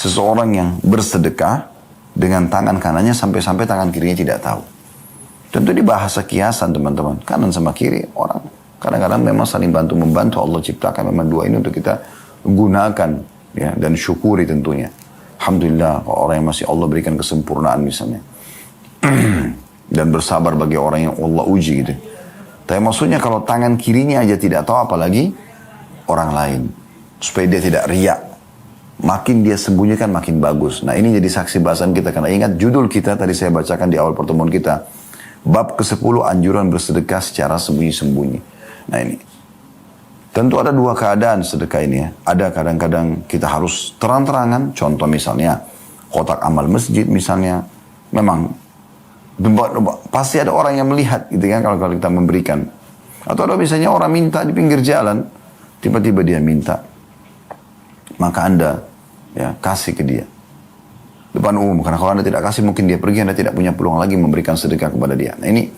seseorang yang bersedekah dengan tangan kanannya sampai-sampai tangan kirinya tidak tahu. Tentu di bahasa kiasan teman-teman, kanan sama kiri orang. Kadang-kadang memang saling bantu-membantu, Allah ciptakan memang dua ini untuk kita gunakan ya, dan syukuri tentunya. Alhamdulillah orang yang masih Allah berikan kesempurnaan misalnya. Dan bersabar bagi orang yang Allah uji gitu. Tapi maksudnya kalau tangan kirinya aja tidak tahu apalagi orang lain. Supaya dia tidak riak. Makin dia sembunyikan makin bagus. Nah ini jadi saksi bahasan kita. Karena ingat judul kita tadi saya bacakan di awal pertemuan kita. Bab ke-10 anjuran bersedekah secara sembunyi-sembunyi. Nah ini. Tentu ada dua keadaan sedekah ini ya. Ada kadang-kadang kita harus terang-terangan. Contoh misalnya kotak amal masjid misalnya. Memang pasti ada orang yang melihat gitu kan kalau kita memberikan. Atau ada misalnya orang minta di pinggir jalan. Tiba-tiba dia minta. Maka Anda ya kasih ke dia. Depan umum. Karena kalau Anda tidak kasih mungkin dia pergi. Anda tidak punya peluang lagi memberikan sedekah kepada dia. Nah ini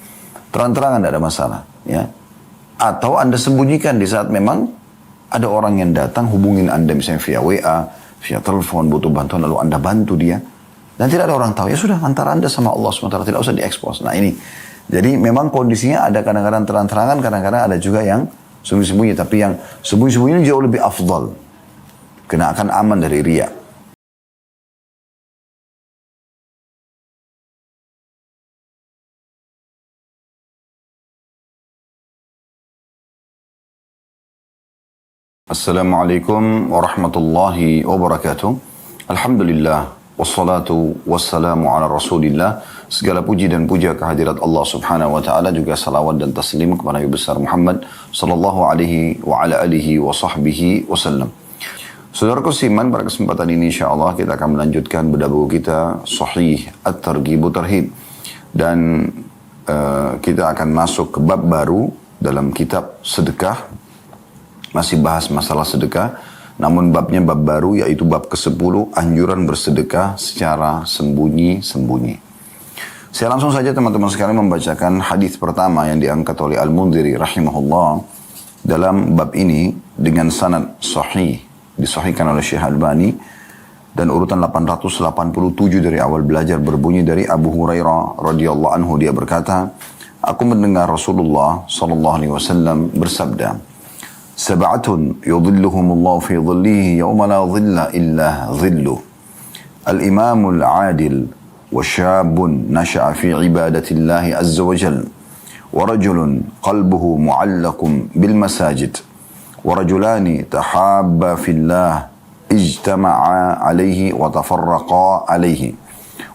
terang-terangan tidak ada masalah. Ya. Atau Anda sembunyikan di saat memang ada orang yang datang hubungin Anda misalnya via WA, via telepon butuh bantuan lalu Anda bantu dia. Dan tidak ada orang tahu. Ya sudah antara Anda sama Allah SWT tidak usah diekspos. Nah ini. Jadi memang kondisinya ada kadang-kadang terang-terangan. Kadang-kadang ada juga yang sembunyi-sembunyi. Tapi yang sembunyi-sembunyi jauh lebih afdal. Kena akan aman dari riya. Assalamualaikum warahmatullahi wabarakatuh. Alhamdulillah. Wassalatu wassalamu ala rasulillah. Segala puji dan puja kehadirat Allah subhanahu wa ta'ala. Juga salawat dan taslim kepada Nabi besar Muhammad sallallahu alaihi wa ala alihi wa sahbihi wasallam. Saudaraku siman, pada kesempatan ini insyaAllah kita akan melanjutkan bedah buku kita Sahih At-Targhib Tarhib. Dan kita akan masuk ke bab baru dalam kitab sedekah. Masih bahas masalah sedekah. Namun babnya bab baru yaitu bab ke-10 anjuran bersedekah secara sembunyi-sembunyi. Saya langsung saja teman-teman sekalian membacakan hadis pertama yang diangkat oleh Al-Mundhiri rahimahullah dalam bab ini dengan sanad sahih. Disahihkan oleh Syekh Albani dan urutan 887 dari awal belajar berbunyi dari Abu Hurairah radhiyallahu anhu. Dia berkata, aku mendengar Rasulullah sallallahu alaihi wasallam bersabda, sab'atun yudhilluhumullahu fi dhillihi yawma la dhilla illa dhilluh, al-imamul adil wa syabun nasha'a fi ibadatillahi azza wa jal wa rajulun qalbuhu mu'allakun bil masajid ورجلان تحابا في الله اجتمعا عليه وتفرقا عليه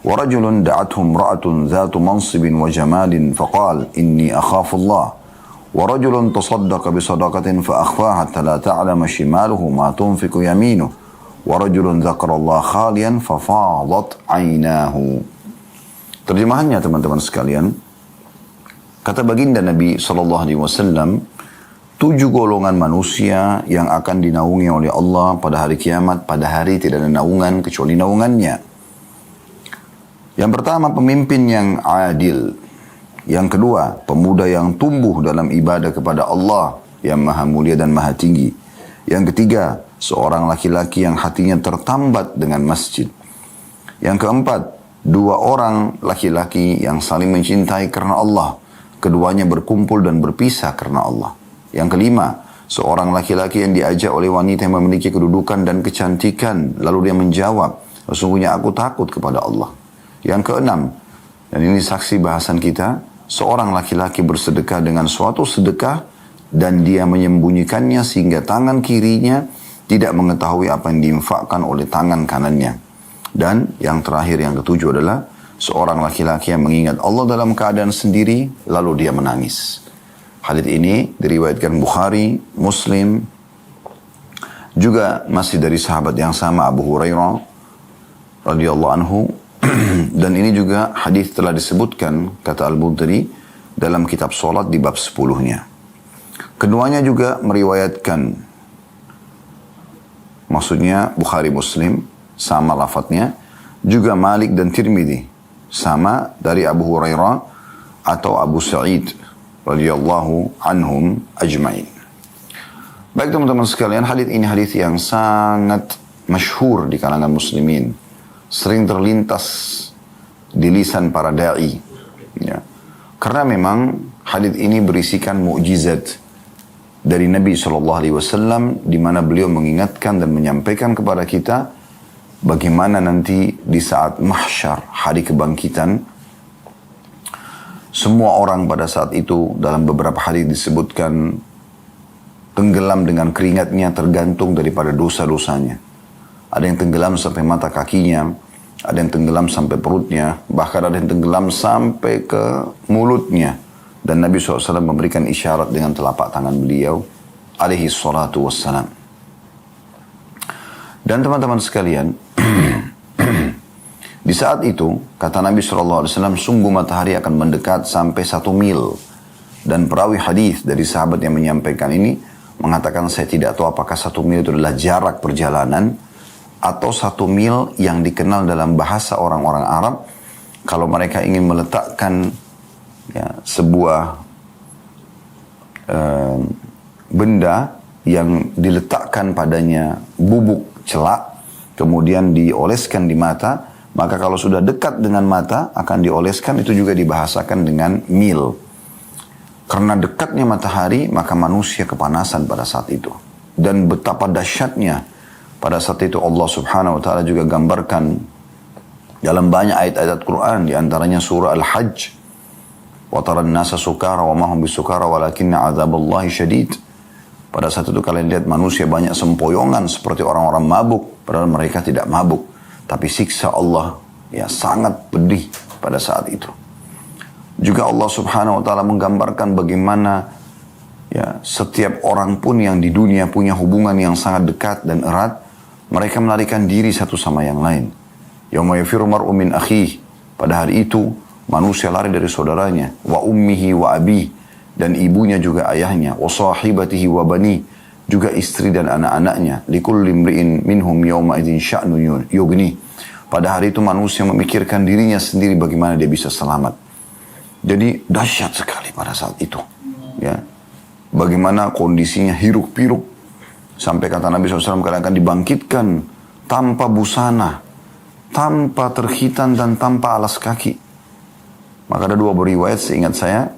ورجل دعته امرأة ذات منصب وجمال فقال إني أخاف الله ورجل تصدق بصدقة فأخفاها حتى لا تعلم شماله ما تنفق يمينه ورجل ذكر الله خاليا ففاضت عيناه. Terjemahannya teman-teman sekalian, kata baginda Nabi SAW, 7 golongan manusia yang akan dinaungi oleh Allah pada hari kiamat, pada hari tidak ada naungan kecuali naungannya. Yang pertama, pemimpin yang adil. Yang kedua, pemuda yang tumbuh dalam ibadah kepada Allah yang maha mulia dan maha tinggi. Yang ketiga, seorang laki-laki yang hatinya tertambat dengan masjid. Yang keempat, 2 orang laki-laki yang saling mencintai karena Allah. Keduanya berkumpul dan berpisah karena Allah. Yang kelima, seorang laki-laki yang diajak oleh wanita yang memiliki kedudukan dan kecantikan. Lalu dia menjawab, sesungguhnya aku takut kepada Allah. Yang keenam, dan ini saksi bahasan kita, seorang laki-laki bersedekah dengan suatu sedekah dan dia menyembunyikannya sehingga tangan kirinya tidak mengetahui apa yang diinfakkan oleh tangan kanannya. Dan yang terakhir, yang ketujuh adalah seorang laki-laki yang mengingat Allah dalam keadaan sendiri lalu dia menangis. Hadits ini diriwayatkan Bukhari, Muslim, juga masih dari sahabat yang sama Abu Hurairah radhiyallahu anhu. Dan ini juga hadis telah disebutkan, kata Al-Mundhiri, dalam kitab solat di bab 10-nya. Keduanya juga meriwayatkan, maksudnya Bukhari Muslim, sama lafadznya, juga Malik dan Tirmidzi, sama dari Abu Hurairah atau Abu Sa'id radhiyallahu anhum ajma'in. Baik teman-teman sekalian, hadis ini hadis yang sangat masyhur di kalangan muslimin, sering terlintas di lisan para da'i. Ya. Karena memang hadits ini berisikan mukjizat dari Nabi SAW, di mana beliau mengingatkan dan menyampaikan kepada kita bagaimana nanti di saat mahsyar, hari kebangkitan, semua orang pada saat itu dalam beberapa hadits disebutkan tenggelam dengan keringatnya tergantung daripada dosa-dosanya. Ada yang tenggelam sampai mata kakinya, ada yang tenggelam sampai perutnya, bahkan ada yang tenggelam sampai ke mulutnya. Dan Nabi SAW memberikan isyarat dengan telapak tangan beliau, alaihi salatu wassalam. Dan teman-teman sekalian, di saat itu, kata Nabi SAW, sungguh matahari akan mendekat sampai 1 mil. Dan perawi hadis dari sahabat yang menyampaikan ini, mengatakan saya tidak tahu apakah 1 mil itu adalah jarak perjalanan, atau 1 mil yang dikenal dalam bahasa orang-orang Arab, kalau mereka ingin meletakkan sebuah benda yang diletakkan padanya bubuk celak, kemudian dioleskan di mata, maka kalau sudah dekat dengan mata akan dioleskan, itu juga dibahasakan dengan mil. Karena dekatnya matahari, maka manusia kepanasan pada saat itu. Dan betapa dahsyatnya pada saat itu Allah Subhanahu wa taala juga gambarkan dalam banyak ayat-ayat Quran, di antaranya surah Al-Hajj. Wa taran nasa sukara wa ma hum bisukara walakinna 'adzaballahi syadid. Pada saat itu kalian lihat manusia banyak sempoyongan seperti orang-orang mabuk, padahal mereka tidak mabuk, tapi siksa Allah sangat pedih pada saat itu. Juga Allah Subhanahu wa taala menggambarkan bagaimana setiap orang pun yang di dunia punya hubungan yang sangat dekat dan erat, mereka melarikan diri satu sama yang lain. Yauma yafiru mar'u min akhihi, pada hari itu manusia lari dari saudaranya, wa ummihi wa abihi, dan ibunya juga ayahnya, wa sahibatihi wa bani, juga istri dan anak-anaknya, likulli imri'in minhum yauma idzin sya'nun yughni. Pada hari itu manusia memikirkan dirinya sendiri bagaimana dia bisa selamat. Jadi dahsyat sekali pada saat itu. Bagaimana kondisinya hiruk pikuk. Sampai kata Nabi SAW kadang akan dibangkitkan tanpa busana, tanpa terkhitan dan tanpa alas kaki. Maka ada 2 riwayat seingat saya.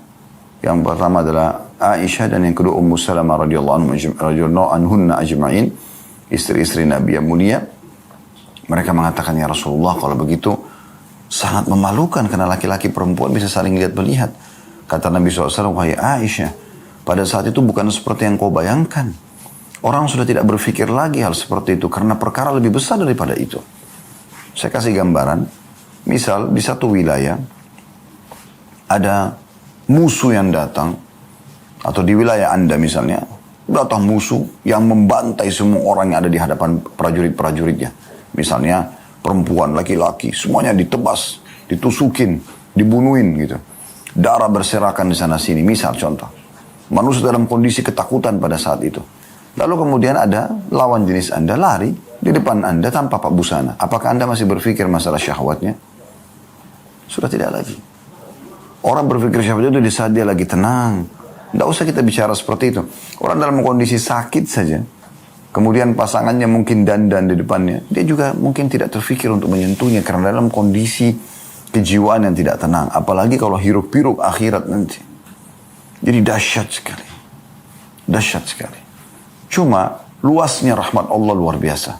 Yang pertama adalah Aisyah dan yang kedua Ummu Salamah radhiyallahu anhunna ajma'in, istri-istri Nabi yang mulia. Mereka mengatakan, ya Rasulullah, kalau begitu sangat memalukan karena laki-laki perempuan bisa saling lihat-melihat. Kata Nabi SAW, wahai Aisyah, pada saat itu bukan seperti yang kau bayangkan. Orang sudah tidak berpikir lagi hal seperti itu karena perkara lebih besar daripada itu. Saya kasih gambaran, misal di satu wilayah ada musuh yang datang, atau di wilayah Anda misalnya, datang musuh yang membantai semua orang yang ada di hadapan prajurit-prajuritnya. Misalnya perempuan, laki-laki, semuanya ditebas, ditusukin, dibunuhin gitu. Darah berserakan di sana sini, misal contoh. Manusia dalam kondisi ketakutan pada saat itu. Lalu kemudian ada lawan jenis Anda lari di depan Anda tanpa busana. Apakah Anda masih berpikir masalah syahwatnya? Sudah tidak lagi. Orang berpikir syahwatnya itu di saat dia lagi tenang. Tidak usah kita bicara seperti itu. Orang dalam kondisi sakit saja, kemudian pasangannya mungkin dandan di depannya, dia juga mungkin tidak terfikir untuk menyentuhnya karena dalam kondisi kejiwaan yang tidak tenang. Apalagi kalau hiruk pikuk akhirat nanti. Jadi dahsyat sekali. Dahsyat sekali. Cuma luasnya rahmat Allah luar biasa.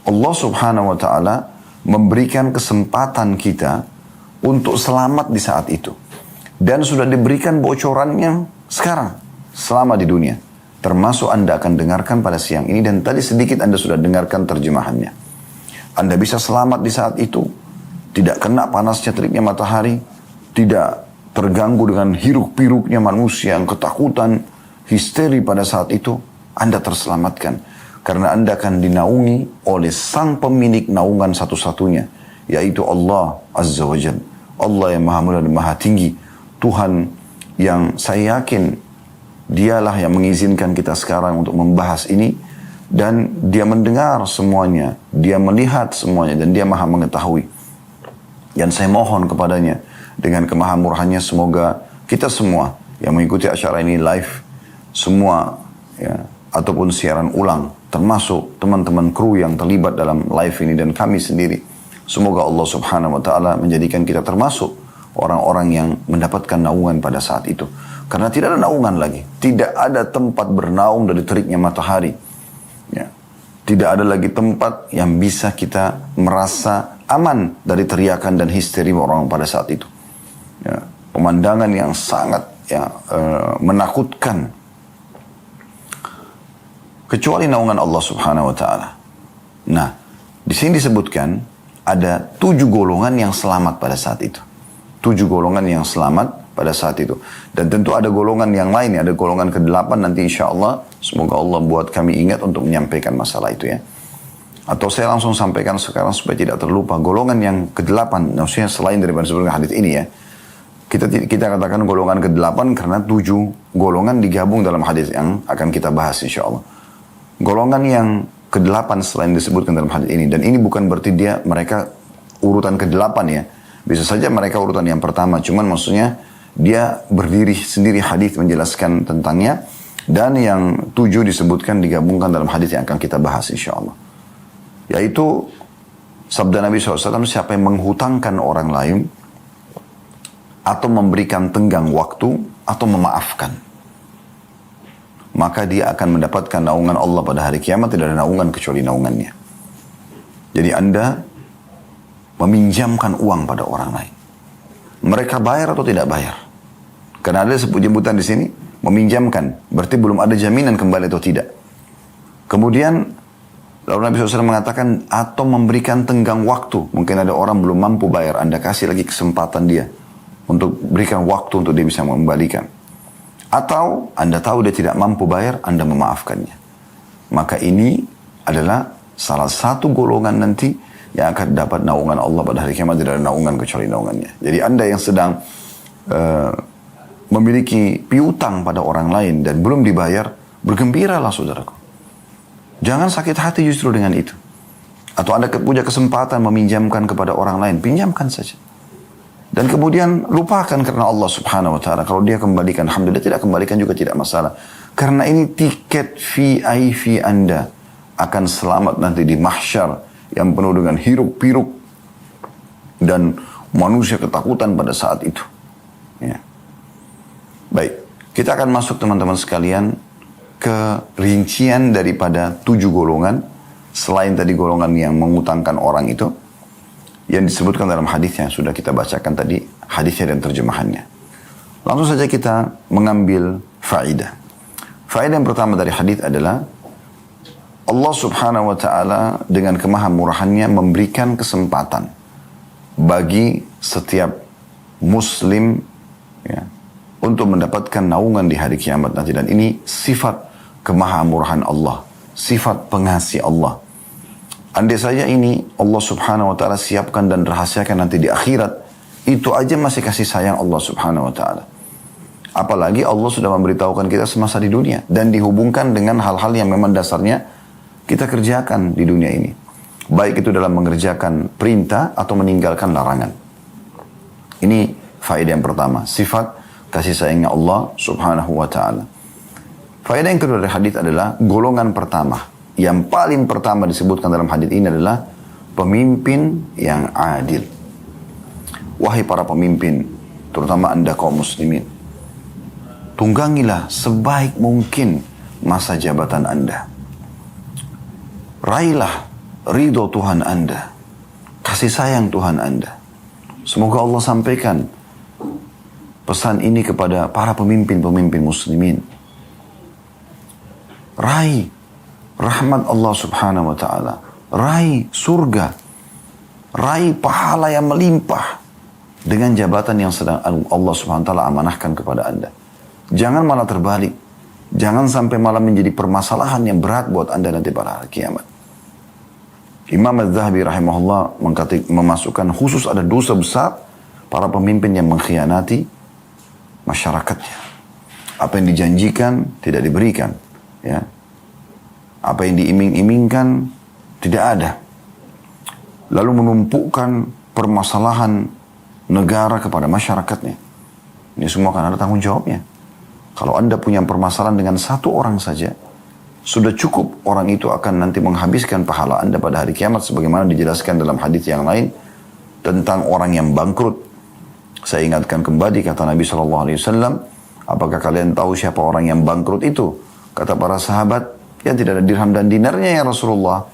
Allah Subhanahu wa taala memberikan kesempatan kita untuk selamat di saat itu. Dan sudah diberikan bocorannya sekarang, selama di dunia. Termasuk Anda akan dengarkan pada siang ini, dan tadi sedikit Anda sudah dengarkan terjemahannya. Anda bisa selamat di saat itu, tidak kena panasnya teriknya matahari, tidak terganggu dengan hiruk pikuknya manusia yang ketakutan, histeri pada saat itu. Anda terselamatkan, karena Anda akan dinaungi oleh sang pemilik naungan satu-satunya, yaitu Allah Azza wa Jalla. Allah yang maha mulia dan maha tinggi. Tuhan yang saya yakin dialah yang mengizinkan kita sekarang untuk membahas ini. Dan dia mendengar semuanya, dia melihat semuanya, dan dia maha mengetahui. Dan saya mohon kepadanya dengan kemahamurahannya, semoga kita semua yang mengikuti acara ini live, semua ataupun siaran ulang, termasuk teman-teman kru yang terlibat dalam live ini dan kami sendiri. Semoga Allah subhanahu wa ta'ala menjadikan kita termasuk orang-orang yang mendapatkan naungan pada saat itu. Karena tidak ada naungan lagi. Tidak ada tempat bernaung dari teriknya matahari. Ya. Tidak ada lagi tempat yang bisa kita merasa aman dari teriakan dan histeri orang pada saat itu. Ya. Pemandangan yang sangat menakutkan. Kecuali naungan Allah subhanahu wa ta'ala. Nah, di sini disebutkan ada 7 golongan yang selamat pada saat itu. 7 golongan yang selamat pada saat itu. Dan tentu ada golongan yang lain, ada golongan ke-8 nanti insya Allah. Semoga Allah buat kami ingat untuk menyampaikan masalah itu ya. Atau saya langsung sampaikan sekarang supaya tidak terlupa. Golongan yang ke-8, maksudnya selain daripada sebelumnya hadits ini ya. Kita katakan golongan ke-8 karena 7 golongan digabung dalam hadis yang akan kita bahas insya Allah. Golongan yang ke-8 selain disebutkan dalam hadis ini. Dan ini bukan berarti mereka urutan ke-8 ya. Bisa saja mereka urutan yang pertama. Cuman maksudnya dia berdiri sendiri hadis menjelaskan tentangnya. Dan yang 7 disebutkan digabungkan dalam hadis yang akan kita bahas insya Allah. Yaitu sabda Nabi SAW, siapa yang menghutangkan orang lain atau memberikan tenggang waktu atau memaafkan, maka dia akan mendapatkan naungan Allah pada hari kiamat. Tidak ada naungan kecuali naungannya. Jadi Anda meminjamkan uang pada orang lain. Mereka bayar atau tidak bayar? Karena ada sebutan di sini, meminjamkan. Berarti belum ada jaminan kembali atau tidak. Kemudian, lalu Nabi SAW mengatakan, atau memberikan tenggang waktu. Mungkin ada orang belum mampu bayar, Anda kasih lagi kesempatan dia. Untuk berikan waktu untuk dia bisa mengembalikan. Atau Anda tahu dia tidak mampu bayar, Anda memaafkannya. Maka ini adalah salah satu golongan nanti yang akan dapat naungan Allah pada hari kiamat. Tidak ada naungan kecuali naungannya. Jadi Anda yang sedang memiliki piutang pada orang lain dan belum dibayar, bergembiralah saudaraku. Jangan sakit hati justru dengan itu. Atau Anda punya kesempatan meminjamkan kepada orang lain, pinjamkan saja. Dan kemudian lupakan karena Allah subhanahu wa ta'ala. Kalau dia kembalikan, alhamdulillah. Tidak kembalikan juga tidak masalah. Karena ini tiket VIP Anda akan selamat nanti di mahsyar yang penuh dengan hiruk-pikuk dan manusia ketakutan pada saat itu. Ya. Baik, kita akan masuk teman-teman sekalian ke rincian daripada 7 golongan. Selain tadi golongan yang mengutangkan orang itu, yang disebutkan dalam hadis yang sudah kita bacakan tadi, hadisnya dan terjemahannya. Langsung saja kita mengambil faedah. Faedah yang pertama dari hadis adalah Allah subhanahu wa ta'ala dengan kemahamurahannya memberikan kesempatan bagi setiap muslim ya, untuk mendapatkan naungan di hari kiamat nanti. Dan ini sifat kemahamurahan Allah, sifat pengasih Allah. Andai saja ini Allah subhanahu wa ta'ala siapkan dan rahasiakan nanti di akhirat, itu aja masih kasih sayang Allah subhanahu wa ta'ala. Apalagi Allah sudah memberitahukan kita semasa di dunia. Dan dihubungkan dengan hal-hal yang memang dasarnya kita kerjakan di dunia ini. Baik itu dalam mengerjakan perintah atau meninggalkan larangan. Ini faedah yang pertama. Sifat kasih sayangnya Allah subhanahu wa ta'ala. Faedah yang kedua dari hadis adalah golongan pertama. Yang paling pertama disebutkan dalam hadis ini adalah pemimpin yang adil. Wahai para pemimpin, terutama Anda kaum muslimin, tunggangilah sebaik mungkin masa jabatan Anda. Raihlah ridho Tuhan Anda, kasih sayang Tuhan Anda. Semoga Allah sampaikan pesan ini kepada para pemimpin-pemimpin muslimin. Raih rahmat Allah subhanahu wa ta'ala. Raih surga. Raih pahala yang melimpah dengan jabatan yang sedang Allah subhanahu wa ta'ala amanahkan kepada Anda. Jangan malah terbalik. Jangan sampai malah menjadi permasalahan yang berat buat Anda nanti pada hari kiamat. Imam Az-Zahabi rahimahullah memasukkan khusus ada dosa besar para pemimpin yang mengkhianati masyarakatnya. Apa yang dijanjikan tidak diberikan. Ya. Apa yang diiming-imingkan tidak ada. Lalu menumpukkan permasalahan negara kepada masyarakatnya. Ini semua akan ada tanggung jawabnya. Kalau Anda punya permasalahan dengan satu orang saja, sudah cukup orang itu akan nanti menghabiskan pahala Anda pada hari kiamat sebagaimana dijelaskan dalam hadis yang lain tentang orang yang bangkrut. Saya ingatkan kembali kata Nabi SAW, apakah kalian tahu siapa orang yang bangkrut itu? Kata para sahabat, ya tidak ada dirham dan dinarnya ya Rasulullah.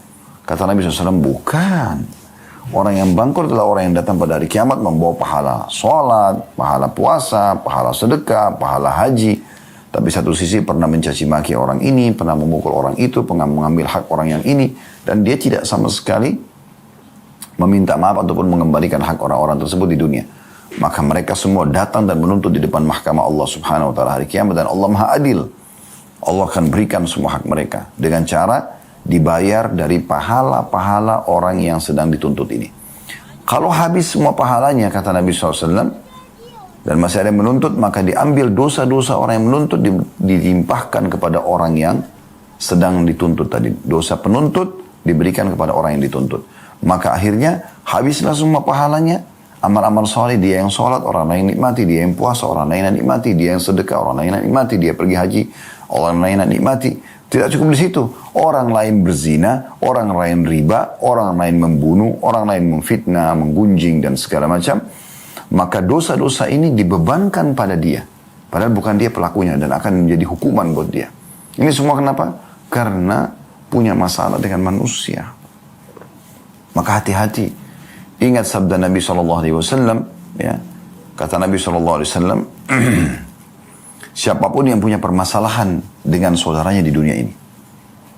Kata Nabi SAW, bukan. Orang yang bangkrut adalah orang yang datang pada hari kiamat membawa pahala sholat, pahala puasa, pahala sedekah, pahala haji. Tapi satu sisi pernah mencaci maki orang ini, pernah memukul orang itu, pernah mengambil hak orang yang ini. Dan dia tidak sama sekali meminta maaf ataupun mengembalikan hak orang-orang tersebut di dunia. Maka mereka semua datang dan menuntut di depan mahkamah Allah Subhanahu wa taala hari kiamat, dan Allah Maha Adil. Allah akan berikan semua hak mereka dengan cara dibayar dari pahala-pahala orang yang sedang dituntut ini. Kalau habis semua pahalanya, kata Nabi SAW, dan masih ada yang menuntut, maka diambil dosa-dosa orang yang menuntut, dilimpahkan kepada orang yang sedang dituntut tadi. Dosa penuntut diberikan kepada orang yang dituntut. Maka akhirnya habislah semua pahalanya. Amal-amal soleh, dia yang sholat, orang lain nikmati. Dia yang puasa, orang lain nikmati. Dia yang sedekah, orang lain nikmati. Dia pergi haji, orang lain nikmati. Tidak cukup di situ. Orang lain berzina, orang lain riba, orang lain membunuh, orang lain memfitnah, menggunjing, dan segala macam. Maka dosa-dosa ini dibebankan pada dia. Padahal bukan dia pelakunya dan akan menjadi hukuman buat dia. Ini semua kenapa? Karena punya masalah dengan manusia. Maka hati-hati. Ingat sabda Nabi SAW, ya, kata Nabi SAW, siapapun yang punya permasalahan dengan saudaranya di dunia ini,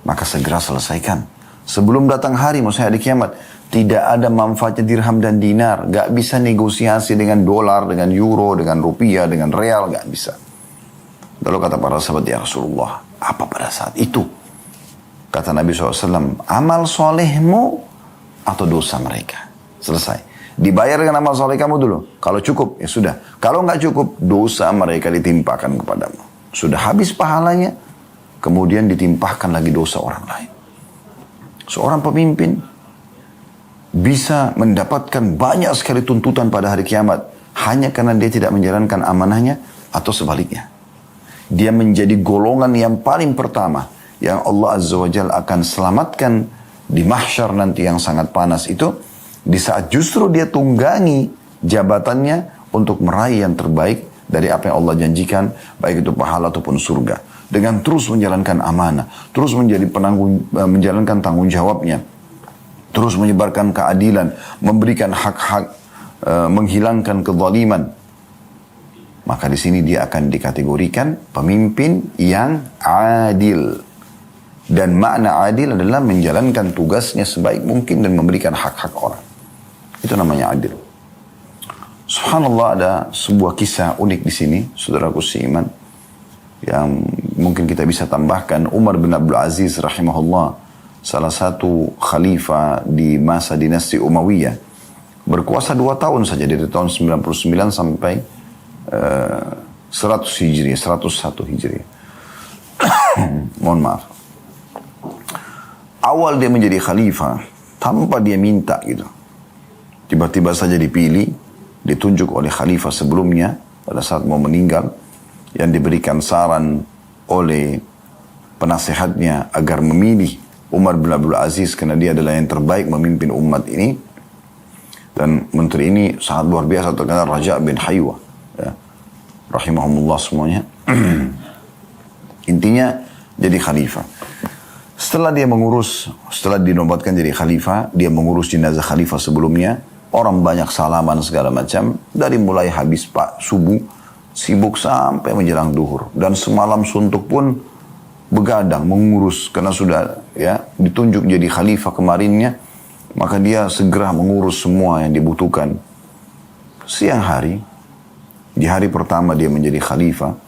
maka segera selesaikan. Sebelum datang hari, maksudnya hari kiamat, tidak ada manfaatnya dirham dan dinar. Gak bisa negosiasi dengan dolar, dengan euro, dengan rupiah, dengan real, gak bisa. Lalu kata para sahabat, ya Rasulullah, apa pada saat itu? Kata Nabi SAW, amal solehmu atau dosa mereka? Selesai. Dibayar dengan amal soleh kamu dulu. Kalau cukup, ya sudah. Kalau nggak cukup, dosa mereka ditimpakan kepadamu. Sudah habis pahalanya, kemudian ditimpahkan lagi dosa orang lain. Seorang pemimpin bisa mendapatkan banyak sekali tuntutan pada hari kiamat hanya karena dia tidak menjalankan amanahnya, atau sebaliknya. Dia menjadi golongan yang paling pertama yang Allah Azza wa Jalla akan selamatkan di mahsyar nanti yang sangat panas itu, di saat justru dia tunggangi jabatannya untuk meraih yang terbaik dari apa yang Allah janjikan, baik itu pahala ataupun surga. Dengan terus menjalankan amanah, terus menjalankan tanggung jawabnya, terus menyebarkan keadilan, memberikan hak-hak, menghilangkan kezaliman. Maka di sini dia akan dikategorikan pemimpin yang adil. Dan makna adil adalah menjalankan tugasnya sebaik mungkin dan memberikan hak-hak orang. Itu namanya adil. Subhanallah, ada sebuah kisah unik di sini, saudaraku seiman, yang mungkin kita bisa tambahkan. Umar bin Abdul Aziz rahimahullah, salah satu khalifah di masa dinasti Umayyah, berkuasa 2 tahun saja, dari tahun 99 sampai 100 Hijriah, 101 Hijriah. Mohon maaf. Awal dia menjadi khalifah tanpa dia minta gitu. Tiba-tiba saja dipilih, ditunjuk oleh khalifah sebelumnya pada saat mau meninggal, yang diberikan saran oleh penasehatnya agar memilih Umar bin Abdul Aziz karena dia adalah yang terbaik memimpin umat ini. Dan menteri ini sangat luar biasa, terkenal Raja bin Haywa, ya. Rahimahumullah semuanya. Intinya jadi khalifah. Setelah dinobatkan jadi khalifah, dia mengurus jenazah khalifah sebelumnya. Orang banyak salaman segala macam. Dari mulai habis subuh, sibuk sampai menjelang duhur. Dan semalam suntuk pun begadang mengurus. Karena sudah ya ditunjuk jadi khalifah kemarinnya. Maka dia segera mengurus semua yang dibutuhkan. Siang hari, di hari pertama dia menjadi khalifah,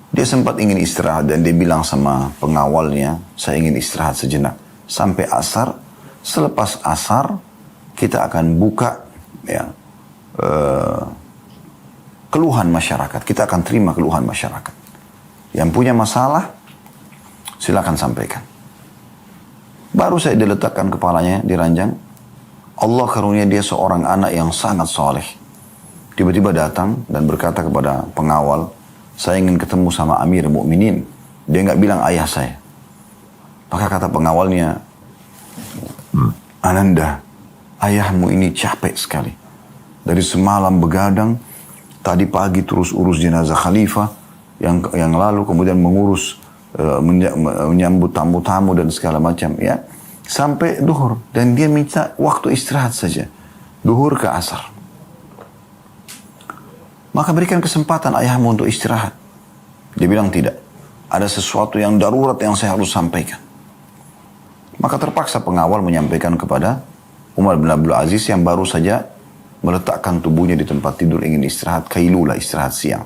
dia sempat ingin istirahat dan dia bilang sama pengawalnya, saya ingin istirahat sejenak. Sampai asar, selepas asar kita akan buka ya, keluhan masyarakat. Kita akan terima keluhan masyarakat. Yang punya masalah, silakan sampaikan. Baru saya diletakkan kepalanya di ranjang. Allah karunia dia seorang anak yang sangat soleh. Tiba-tiba datang dan berkata kepada pengawal, saya ingin ketemu sama Amir Mukminin. Dia nggak bilang ayah saya. Maka kata pengawalnya, Ananda, ayahmu ini capek sekali. Dari semalam begadang, tadi pagi terus urus jenazah khalifah, yang lalu kemudian mengurus, menyambut tamu-tamu dan segala macam, ya. Sampai duhur. Dan dia minta waktu istirahat saja. Duhur ke asar. Maka berikan kesempatan ayahmu untuk istirahat. Dia bilang tidak. Ada sesuatu yang darurat yang saya harus sampaikan. Maka terpaksa pengawal menyampaikan kepada Umar bin Abdul Aziz yang baru saja meletakkan tubuhnya di tempat tidur ingin istirahat, kailulah, istirahat siang.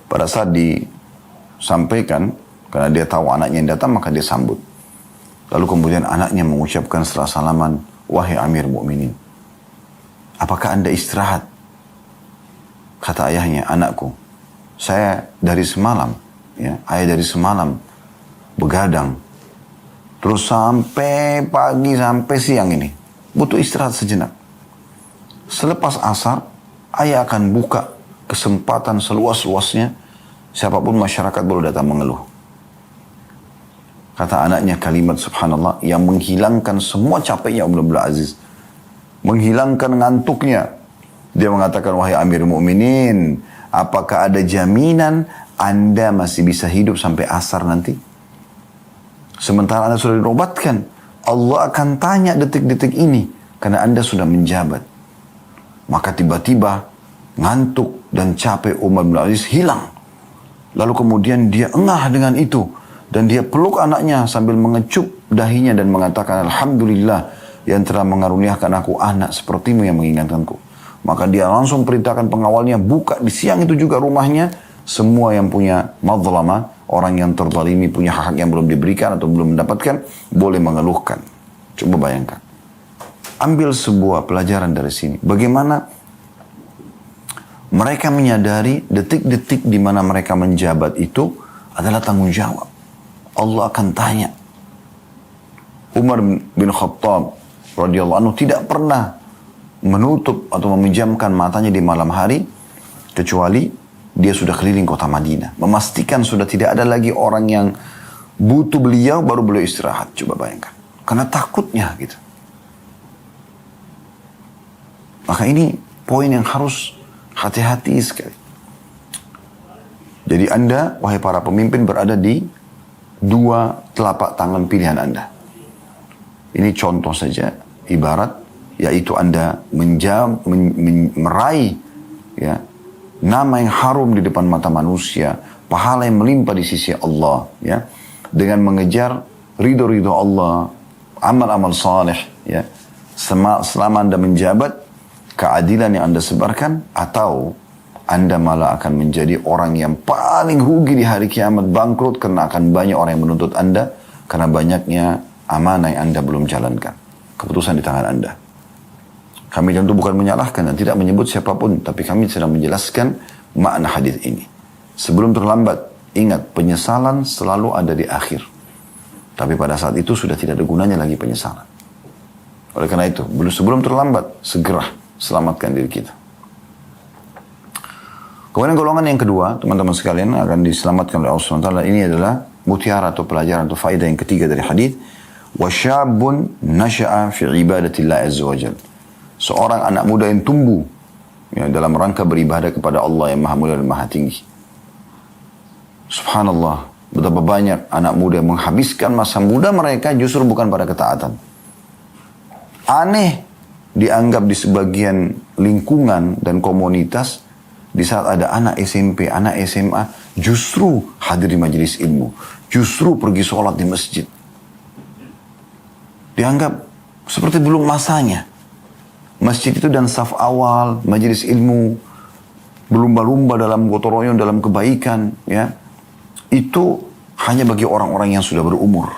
Pada saat disampaikan, karena dia tahu anaknya yang datang, maka dia sambut. Lalu kemudian anaknya mengucapkan setelah salaman, wahai Amir Mu'minin, apakah Anda istirahat? Kata ayahnya, anakku, saya dari semalam, ya, ayah dari semalam begadang, terus sampai pagi, sampai siang ini, butuh istirahat sejenak. Selepas asar, ayah akan buka kesempatan seluas-luasnya, siapapun masyarakat boleh datang mengeluh. Kata anaknya kalimat subhanallah yang menghilangkan semua capeknya Umar bin Abdul Aziz. Menghilangkan ngantuknya. Dia mengatakan, wahai Amir Mu'minin, apakah ada jaminan Anda masih bisa hidup sampai asar nanti? Sementara Anda sudah dinobatkan, Allah akan tanya detik-detik ini karena Anda sudah menjabat. Maka tiba-tiba ngantuk dan capek Umar bin Abdul Aziz hilang. Lalu kemudian dia engah dengan itu. Dan dia peluk anaknya sambil mengecup dahinya dan mengatakan, Alhamdulillah yang telah mengaruniakan aku anak sepertimu yang mengingatkanku. Maka dia langsung perintahkan pengawalnya buka di siang itu juga rumahnya. Semua yang punya mazlama, orang yang terzalimi punya hak yang belum diberikan atau belum mendapatkan, boleh mengeluhkan. Coba bayangkan. Ambil sebuah pelajaran dari sini. Bagaimana mereka menyadari detik-detik di mana mereka menjabat itu adalah tanggung jawab. Allah akan tanya. Umar bin Khattab radhiyallahu anhu tidak pernah menutup atau memejamkan matanya di malam hari kecuali dia sudah keliling kota Madinah, memastikan sudah tidak ada lagi orang yang butuh beliau, baru beliau istirahat. Coba bayangkan, karena takutnya gitu. Maka ini poin yang harus hati-hati sekali. Jadi Anda, wahai para pemimpin, berada di dua telapak tangan pilihan Anda. Ini contoh saja, ibarat, yaitu Anda meraih, ya, nama yang harum di depan mata manusia, pahala yang melimpah di sisi Allah, ya, dengan mengejar ridho-ridho Allah, amal-amal saleh, ya, selama Anda menjabat, keadilan yang Anda sebarkan, atau Anda malah akan menjadi orang yang paling rugi di hari kiamat, bangkrut, karena akan banyak orang yang menuntut Anda, karena banyaknya amanah yang Anda belum jalankan. Keputusan di tangan Anda. Kami tentu bukan menyalahkan dan tidak menyebut siapapun, tapi kami sedang menjelaskan makna hadis ini. Sebelum terlambat, ingat, penyesalan selalu ada di akhir. Tapi pada saat itu sudah tidak ada gunanya lagi penyesalan. Oleh karena itu, sebelum terlambat, segera selamatkan diri kita. Kemudian golongan yang kedua, teman-teman sekalian, akan diselamatkan oleh Allah SWT. Ini adalah mutiara atau pelajaran atau faedah yang ketiga dari hadis. Wasyabun nasha'a fi ibadatillah azza wajal. Seorang anak muda yang tumbuh, ya, dalam rangka beribadah kepada Allah yang maha mulia dan maha tinggi. Subhanallah, betapa banyak anak muda yang menghabiskan masa muda mereka justru bukan pada ketaatan. Aneh dianggap di sebagian lingkungan dan komunitas, di saat ada anak SMP, anak SMA, justru hadir di majelis ilmu. Justru pergi sholat di masjid. Dianggap seperti belum masanya. Masjid itu dan saf awal, majelis ilmu, berlumba-lumba dalam gotong royong, dalam kebaikan, ya. Itu hanya bagi orang-orang yang sudah berumur.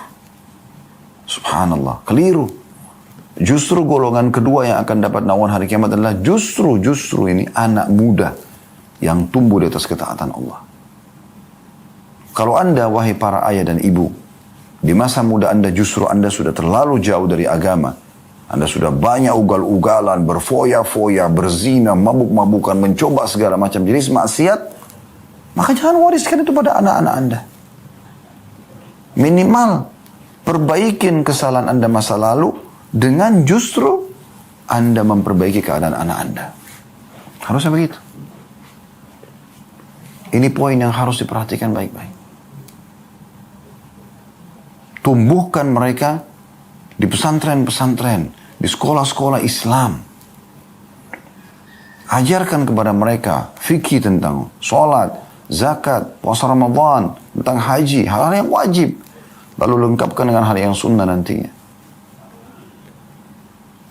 Subhanallah, keliru. Justru golongan kedua yang akan dapat naungan hari kiamat adalah justru ini anak muda yang tumbuh di atas ketaatan Allah. Kalau Anda, wahai para ayah dan ibu, di masa muda Anda justru Anda sudah terlalu jauh dari agama. Anda sudah banyak ugal-ugalan, berfoya-foya, berzina, mabuk-mabukan, mencoba segala macam jenis maksiat. Maka jangan wariskan itu pada anak-anak Anda. Minimal perbaikin kesalahan Anda masa lalu dengan justru Anda memperbaiki keadaan anak Anda. Harusnya begitu. Ini poin yang harus diperhatikan baik-baik. Tumbuhkan mereka di pesantren-pesantren, di sekolah-sekolah Islam. Ajarkan kepada mereka fikih tentang sholat, zakat, puasa Ramadan, tentang haji, hal-hal yang wajib. Lalu lengkapkan dengan hal yang sunnah nantinya.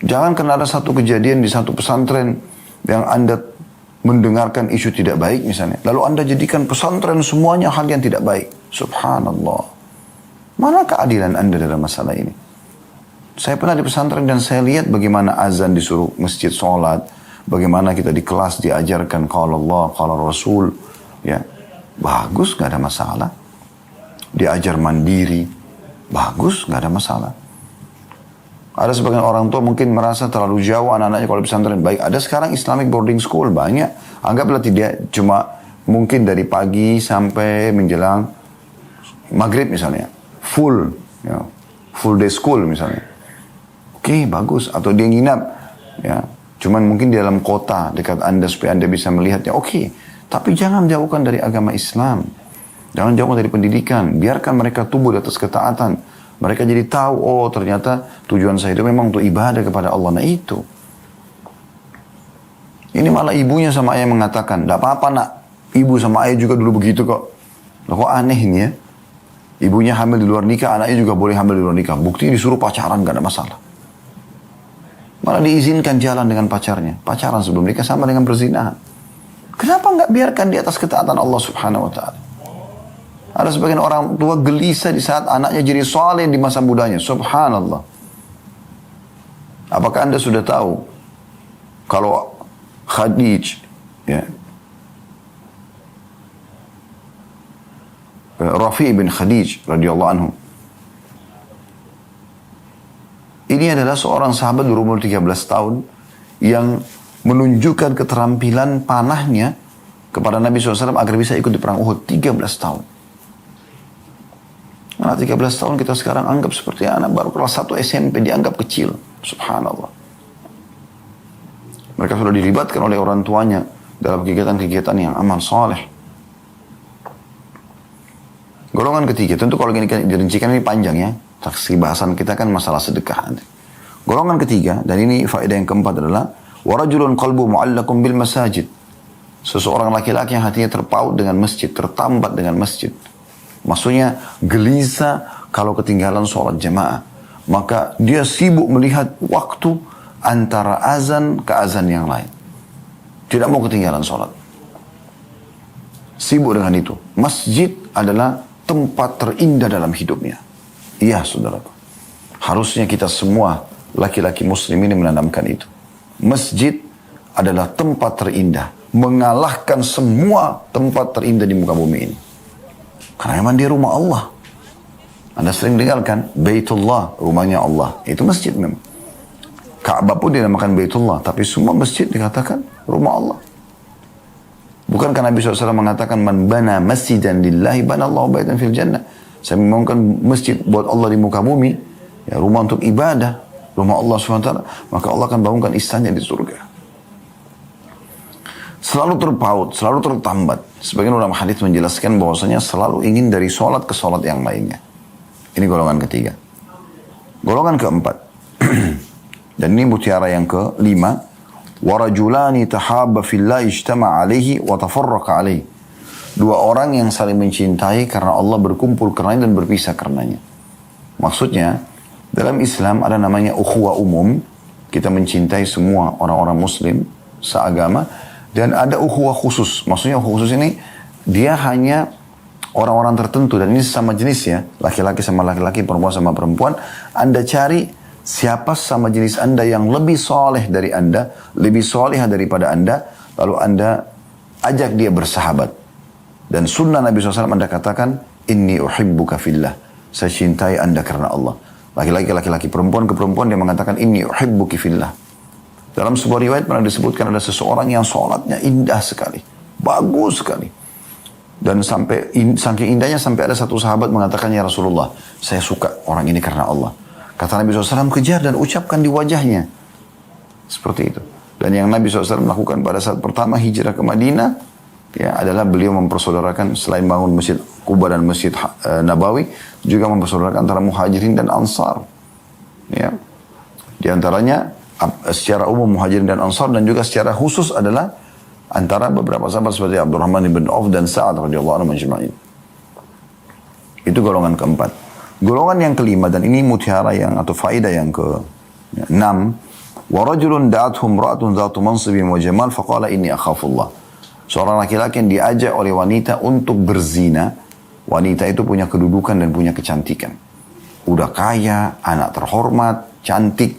Jangan karena ada satu kejadian di satu pesantren yang Anda mendengarkan isu tidak baik misalnya. Lalu Anda jadikan pesantren semuanya hal yang tidak baik. Subhanallah. Mana keadilan Anda dalam masalah ini? Saya pernah di pesantren dan saya lihat bagaimana azan disuruh masjid sholat. Bagaimana kita di kelas diajarkan qala Allah, qala Rasul. Ya, bagus, gak ada masalah. Diajar mandiri. Bagus, gak ada masalah. Ada sebagian orang tua mungkin merasa terlalu jauh anak-anaknya kalau di pesantren. Baik, ada sekarang Islamic boarding school banyak. Anggaplah tidak cuma mungkin dari pagi sampai menjelang maghrib misalnya. Full day school misalnya. Oke, bagus. Atau dia nginap. Ya, cuman mungkin di dalam kota dekat Anda supaya Anda bisa melihatnya. Oke, tapi jangan jauhkan dari agama Islam. Jangan jauhkan dari pendidikan. Biarkan mereka tumbuh di atas ketaatan. Mereka jadi tahu, oh ternyata tujuan saya itu memang untuk ibadah kepada Allah. Nah itu. Ini malah ibunya sama ayah mengatakan, tidak apa-apa nak, ibu sama ayah juga dulu begitu kok. Loh, kok aneh ini ya. Ibunya hamil di luar nikah, anaknya juga boleh hamil di luar nikah. Bukti disuruh pacaran, gak ada masalah. Malah diizinkan jalan dengan pacarnya. Pacaran sebelum nikah sama dengan perzinahan. Kenapa nggak biarkan di atas ketaatan Allah Subhanahu Wa Taala? Ada sebagian orang tua gelisah di saat anaknya jadi saleh di masa mudanya. Subhanallah. Apakah Anda sudah tahu kalau Khadij, ya, Rafi bin Khadij radhiyallahu anhu, ini adalah seorang sahabat berumur 13 tahun yang menunjukkan keterampilan panahnya kepada Nabi SAW agar bisa ikut di perang Uhud. 13 tahun. Nah, 13 tahun kita sekarang anggap seperti anak baru kelas 1 SMP, dianggap kecil. Subhanallah. Mereka sudah dilibatkan oleh orang tuanya dalam kegiatan-kegiatan yang amal saleh. Golongan ketiga, tentu kalau ini dirincikan ini panjang ya. Saksi bahasan kita kan masalah sedekah nanti. Golongan ketiga, dan ini faedah yang keempat adalah warajulun qalbu mu'allaqun bil masajid. Seseorang laki-laki yang hatinya terpaut dengan masjid, tertambat dengan masjid. Maksudnya gelisah kalau ketinggalan sholat jamaah. Maka dia sibuk melihat waktu antara azan ke azan yang lain. Tidak mau ketinggalan sholat. Sibuk dengan itu. Masjid adalah tempat terindah dalam hidupnya. Iya, saudaraku. Harusnya kita semua laki-laki muslim ini menanamkan itu. Masjid adalah tempat terindah. Mengalahkan semua tempat terindah di muka bumi ini. Karena memang dia rumah Allah. Anda sering dengar kan? Baitullah, rumahnya Allah. Itu masjid memang. Ka'bah pun dinamakan Baitullah. Tapi semua masjid dikatakan rumah Allah. Bukankah Nabi SAW mengatakan, Man bana masjidan lillahi bana Allah baitan fil jannah. Saya membangunkan masjid buat Allah di muka bumi. Ya, rumah untuk ibadah. Rumah Allah SWT. Maka Allah akan bangunkan istananya di surga. Selalu terpaut, selalu tertambat. Sebagian ulama hadis menjelaskan bahwasanya selalu ingin dari sholat ke sholat yang lainnya. Ini golongan ketiga. Golongan keempat. Dan ini mutiara yang kelima. Warajulani tahabba fillah ijtama alaihi wa tafarraqa alaihi. Dua orang yang saling mencintai karena Allah berkumpul karenanya dan berpisah karenanya. Maksudnya, dalam Islam ada namanya ukhuwah umum. Kita mencintai semua orang-orang muslim seagama. Dan ada ukhuwah khusus. Maksudnya ukhuwah khusus ini, dia hanya orang-orang tertentu. Dan ini sama jenis ya. Laki-laki sama laki-laki, perempuan sama perempuan. Anda cari siapa sama jenis Anda yang lebih soleh dari Anda, lebih solehah daripada Anda, lalu Anda ajak dia bersahabat. Dan sunnah Nabi SAW Anda katakan, Inni uhibbuka fillah. Saya cintai Anda karena Allah. Laki-laki, perempuan ke perempuan dia mengatakan, Inni uhibbuki fillah. Dalam sebuah riwayat pernah disebutkan ada seseorang yang sholatnya indah sekali. Bagus sekali. Dan saking indahnya sampai ada satu sahabat mengatakan, ya Rasulullah, saya suka orang ini karena Allah. Kata Nabi SAW, kejar dan ucapkan di wajahnya. Seperti itu. Dan yang Nabi SAW lakukan pada saat pertama hijrah ke Madinah, ya, adalah beliau mempersaudarakan, selain bangun Masjid Quba dan Masjid Nabawi, juga mempersaudarakan antara Muhajirin dan Ansar. Ya. Di antaranya, secara umum Muhajirin dan Ansar, dan juga secara khusus adalah antara beberapa sahabat seperti Abdurrahman ibn Auf dan Sa'ad radhiyallahu anhu majma'in. Itu golongan keempat. Golongan yang kelima, dan ini mutiara yang atau faedah yang ke-6, wa rajulun da'athu imra'atun dhatu mansibin wa jamal faqala inni akhafullah. Seorang laki-laki yang diajak oleh wanita untuk berzina. Wanita itu punya kedudukan dan punya kecantikan. Udah kaya, anak terhormat, cantik,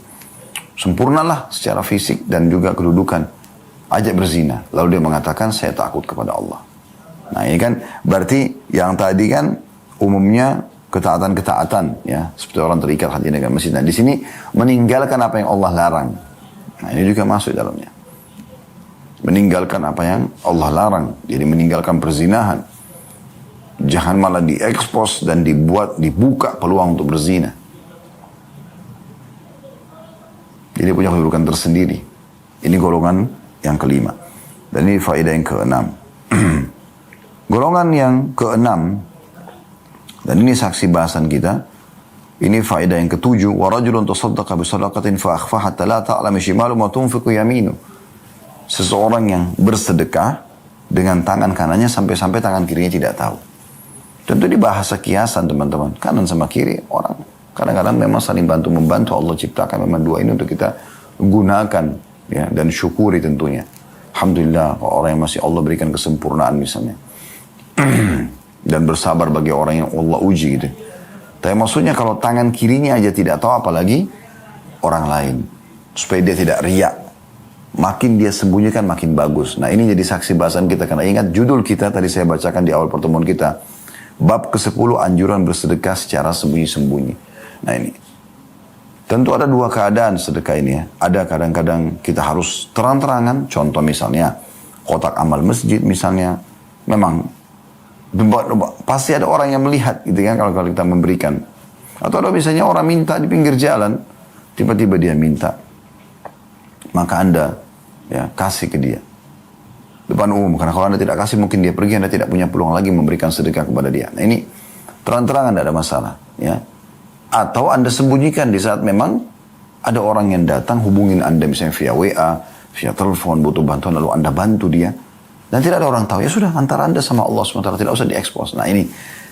sempurnalah secara fisik dan juga kedudukan. Ajak berzina. Lalu dia mengatakan, saya takut kepada Allah. Nah ini kan berarti yang tadi kan umumnya ketaatan-ketaatan, ya, seperti orang terikat hati dengan masjid. Nah di sini meninggalkan apa yang Allah larang. Nah ini juga masuk dalamnya. Meninggalkan apa yang Allah larang. Jadi meninggalkan perzinahan. Jangan malah diekspos dan dibuka peluang untuk berzina. Jadi punya kedudukan tersendiri. Ini golongan yang kelima. Dan ini faedah yang keenam. Golongan yang keenam, dan ini saksi bahasan kita, ini faedah yang ketujuh, wa rajulun tasaddaqa bi sadaqatin fa akhfaha hatta la ta'lamu shimalu ma tunfiqu yaminu. Seseorang yang bersedekah dengan tangan kanannya sampai-sampai tangan kirinya tidak tahu. Tentu di bahasa kiasan teman-teman, kanan sama kiri orang kadang-kadang memang saling bantu-membantu. Allah ciptakan memang dua ini untuk kita gunakan, ya, dan syukuri tentunya. Alhamdulillah orang yang masih Allah berikan kesempurnaan misalnya. Dan bersabar bagi orang yang Allah uji gitu. Tapi maksudnya kalau tangan kirinya aja tidak tahu, apalagi orang lain. Supaya dia tidak riak. Makin dia sembunyikan makin bagus. Nah ini jadi saksi bahasan kita. Karena ingat judul kita tadi saya bacakan di awal pertemuan kita. Bab ke-10 anjuran bersedekah secara sembunyi-sembunyi. Nah ini. Tentu ada dua keadaan sedekah ini ya. Ada kadang-kadang kita harus terang-terangan. Contoh misalnya kotak amal masjid misalnya. Memang pasti ada orang yang melihat gitu kan kalau kita memberikan. Atau ada misalnya orang minta di pinggir jalan. Tiba-tiba dia minta. Maka Anda ya kasih ke dia. Depan umum. Karena kalau Anda tidak kasih mungkin dia pergi. Anda tidak punya peluang lagi memberikan sedekah kepada dia. Nah ini terang-terangan tidak ada masalah. Ya. Atau Anda sembunyikan di saat memang ada orang yang datang hubungin Anda misalnya via WA, via telepon, butuh bantuan lalu Anda bantu dia. Dan tidak ada orang tahu. Ya sudah antara Anda sama Allah SWT, tidak usah diekspos. Nah ini.